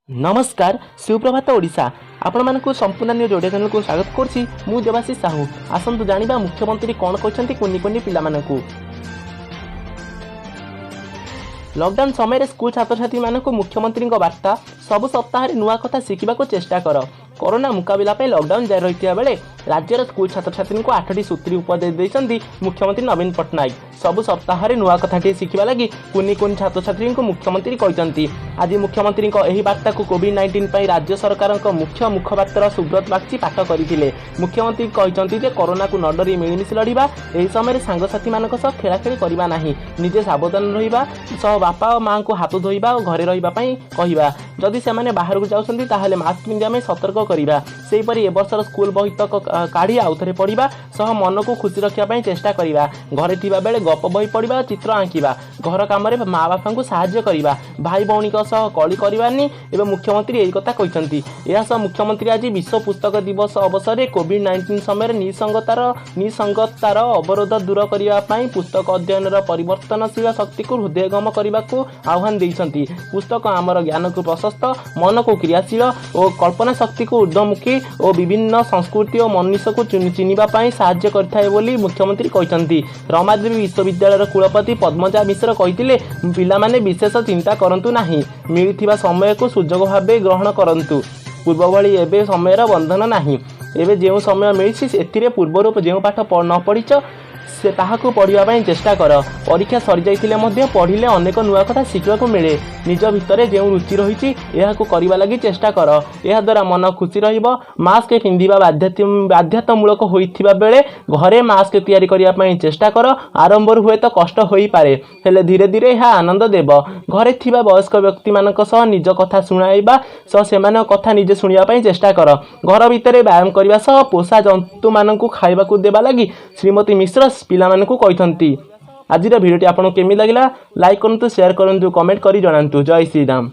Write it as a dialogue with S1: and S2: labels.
S1: नमस्कार सुप्रभात ओडिशा आपण मानक संपूर्ण न्यूज ओडिया चैनल को स्वागत करछि मु देवाशीष साहू आसंतु जानिबा मुख्यमंत्री कोन कहछन्ती कुनी कुनी पिला मानकू लॉकडाउन समय स्कूल छात्र छात्री मानक मुख्यमंत्री वार्ता सबु सप्ताह नुआ कथा शिखा चेष्टा कर कोरोना मुकाबला लॉकडाउन जारी रही बेले राज्यर स्कूल छात्र छात्री को 8टी सूत्री उपदेश देते मुख्यमंत्री नवीन पट्टनायक सबु सप्ताह नुआ कथाटी शिखा लगी कुनी कुनी छात्र छात्री को मुख्यमंत्री कहते आज मुख्यमंत्री वार्ता को कोविड-19 राज्य सरकार मुख्य मुखपात्र सुब्रत बागची पाठ करते मुख्यमंत्री कहते कोरोना को न डरी मिलमिश लड़वा यह समय सांगसाथी मान खेलाखेली करवा ना निजे सावधान रहा सह बापा और माँ को हाथ धोइबा और घरे रही कहवा जदि से बाहर को जाऊँच मास्क पिंधा सतर्क करवा सेहीपरि ए वर्षर स्कूल बही तक काढ़ी आउ थे पढ़ा सह मन को खुशी रखापी चेष्टा करवा घरे थिबा बेले गप बही पढ़ा चित्र आंकिबा घर काम माँ बापा को साहाय्य करवा भाई भौणी कली करवानी एवं मुख्यमंत्री यही कथा कहते यह मुख्यमंत्री आज विश्व पुस्तक दिवस अवसर कोविड-19 समय निसंगतार अवरोध दूर करने पुस्तक अध्ययन परिवर्तनशील शक्ति को हृदयंगम करने को आह्वान देते पुस्तक आमर ज्ञान को प्रशस्त मन को क्रियाशील और कल्पना शक्ति को ऊर्ध्वमुखी और विभिन्न संस्कृति और मनुष्य को चिन्हवाई साहाय्य करता बोली मुख्यमंत्री कहते रमादेवी विश्वविद्यालय कुलपति पद्मजा मिश्र कहते पिलामाने विशेष चिंता करंतु नाही मिलिथिबा समय को सुजोग भाव ग्रहण करंतु पूर्व भली एबे समयर बंधन नाही एबे जो समय मिली से पूर्वर जो पाठ न पढ़ीच से ताहाकू पढ़ाई चेष्टा कर परीक्षा सरी जाइए पढ़िले अनेक नुआ कथा शिखा मिले निज भितर जो रुचि रही करने लगी चेष्टा कर यह द्वारा मन खुशी मास्क पिंधा बाध्यतामूलक होता बेले घरे मास्क तैयारी करने चेष्टा कर आरंभ हुए तो कष्ट हो पारे हेले धीरे धीरे यह आनंद देव घरे थिबा वयस्क व्यक्ति मानक सह निज कथा शुणाइबा सह सेमान कथा निजे शुणियापाई चेष्टा कर घर भितर व्यायाम करने सह पोषा जंतु मानक खाइबा देवा लगी श्रीमती मिश्र पिला मानकू कहते आज भिडियोटी आपको केमी लगिला लाइक करंतु शेयर करंतु कमेंट करी जणांतु जय श्री राम।